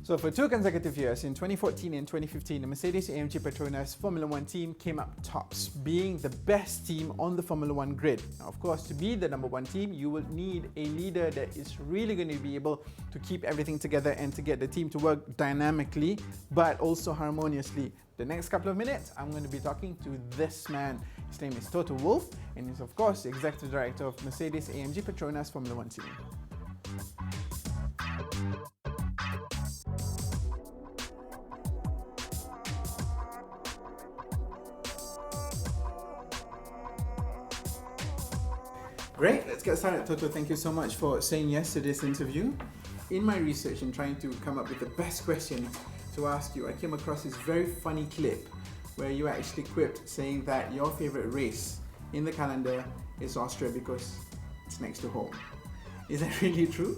So for 2 consecutive years, in 2014 and 2015, the Mercedes AMG Petronas Formula 1 team came up tops, being the best team on the Formula 1 grid. Now, of course, to be the number 1 team, you will need a leader that is really going to be able to keep everything together and to get the team to work dynamically, but also harmoniously. The next couple of minutes, I'm going to be talking to this man. His name is Toto Wolff, and he's of course the Executive Director of Mercedes AMG Petronas Formula 1 team. Great, let's get started. Toto, thank you so much for saying yes to this interview. In my research and trying to come up with the best question to ask you, I came across this very funny clip where you actually quipped saying that your favorite race in the calendar is Austria because it's next to home. Is that really true?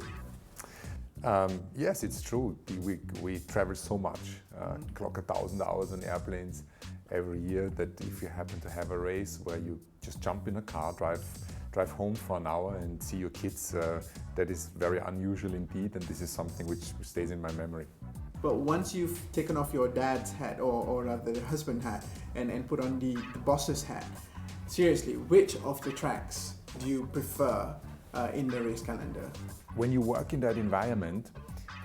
Yes, it's true. We travel so much, clock 1,000 hours on airplanes every year, that if you happen to have a race where you just jump in a car, drive home for an hour and see your kids, that is very unusual indeed, and this is something which stays in my memory. But once you've taken off your dad's hat, or rather the husband hat, and put on the boss's hat, seriously, which of the tracks do you prefer in the race calendar? When you work in that environment,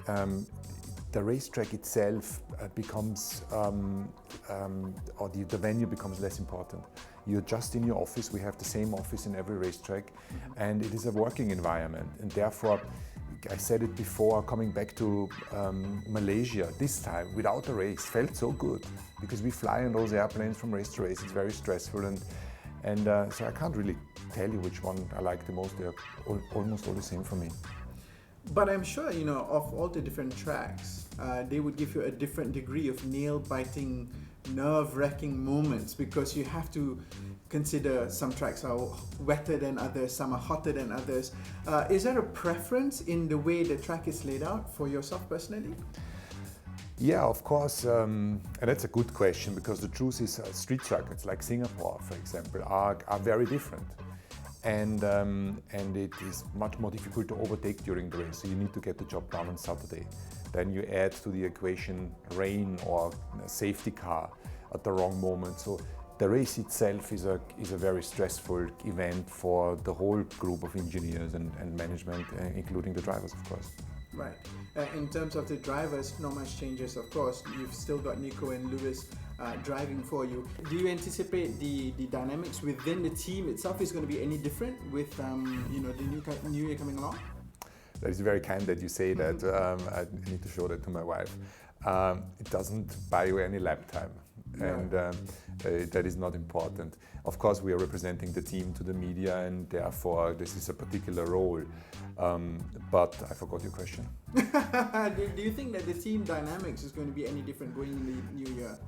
the racetrack itself becomes, or the venue becomes less important. You're just in your office. We have the same office in every racetrack, and it is a working environment. And therefore, I said it before, coming back to Malaysia this time without a race felt so good, because we fly on those airplanes from race to race. It's very stressful, and so I can't really tell you which one I like the most. They're almost all the same for me. But I'm sure, you know, of all the different tracks, they would give you a different degree of nail-biting, nerve-wracking moments, because you have to consider some tracks are wetter than others, some are hotter than others. Is there a preference in the way the track is laid out for yourself personally? Yeah, of course, and that's a good question, because the truth is street circuits like Singapore, for example, are very different. And it is much more difficult to overtake during the race, so you need to get the job done on Saturday. Then you add to the equation rain or a safety car at the wrong moment. So the race itself is a very stressful event for the whole group of engineers and management, including the drivers, of course. Right. In terms of the drivers, not much changes, of course. You've still got Nico and Lewis driving for you. Do you anticipate the dynamics within the team itself is going to be any different with you know, the new year coming along? That is very kind that you say that. I need to show that to my wife. It doesn't buy you any lap time, and that is not important. Of course, we are representing the team to the media, and therefore this is a particular role. But I forgot your question. Do you think that the team dynamics is going to be any different going in the new year?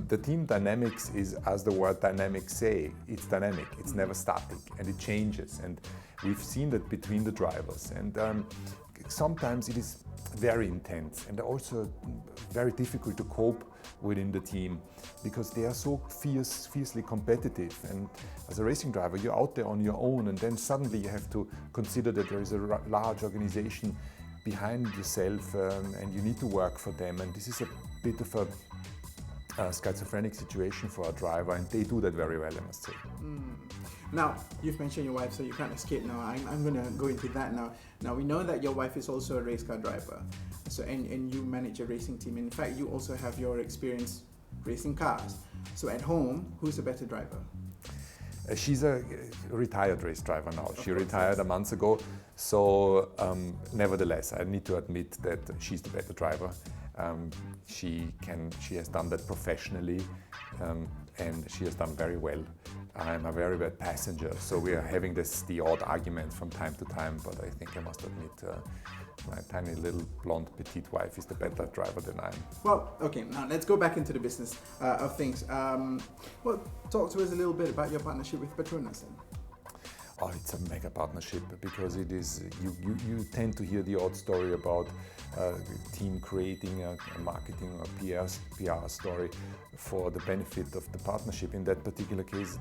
The team dynamics is, as the word dynamic say, it's dynamic. It's never static, and it changes. And we've seen that between the drivers. And sometimes it is very intense and also very difficult to cope within the team, because they are so fiercely competitive. And as a racing driver, you're out there on your own, and then suddenly you have to consider that there is a large organization behind yourself, and you need to work for them. And this is a bit of a schizophrenic situation for a driver, and they do that very well, I must say. Now, you've mentioned your wife, so you can't escape now. I'm going to go into that now. Now, we know that your wife is also a race car driver, so and you manage a racing team. In fact, you also have your experience racing cars. So at home, who's a better driver? She's a retired race driver now. She retired a month ago, so nevertheless, I need to admit that she's the better driver. She has done that professionally, and she has done very well. I'm a very bad passenger, so we are having the odd argument from time to time, but I think I must admit my tiny little blonde petite wife is the better driver than I am. Well, okay, now let's go back into the business of things. Well, talk to us a little bit about your partnership with Petronas then. Oh, it's a mega partnership, because it is, you tend to hear the odd story about the team creating a marketing or PR story for the benefit of the partnership. In that particular case,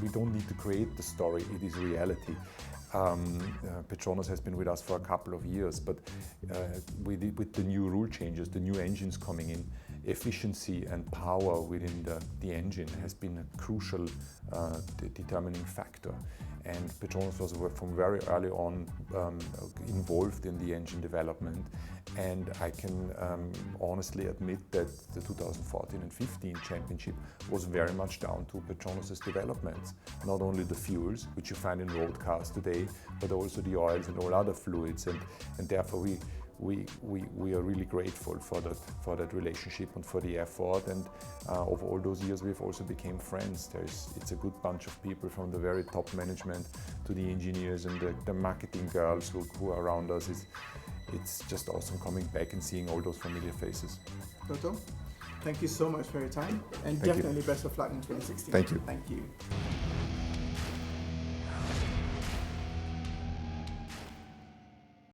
we don't need to create the story, it is reality. Petronas has been with us for a couple of years, but with the new rule changes, the new engines coming in, efficiency and power within the engine has been a crucial determining factor. And Petronas was from very early on involved in the engine development, and I can honestly admit that the 2014 and 15 championship was very much down to Petronas' developments. Not only the fuels, which you find in road cars today, but also the oils and all other fluids, and therefore we are really grateful for that relationship and for the effort, and over all those years we've also become friends. It's a good bunch of people, from the very top management to the engineers and the marketing girls who are around us. It's just awesome coming back and seeing all those familiar faces. Toto, thank you so much for your time, and Thank definitely best of luck in 2016. Thank you. Thank you.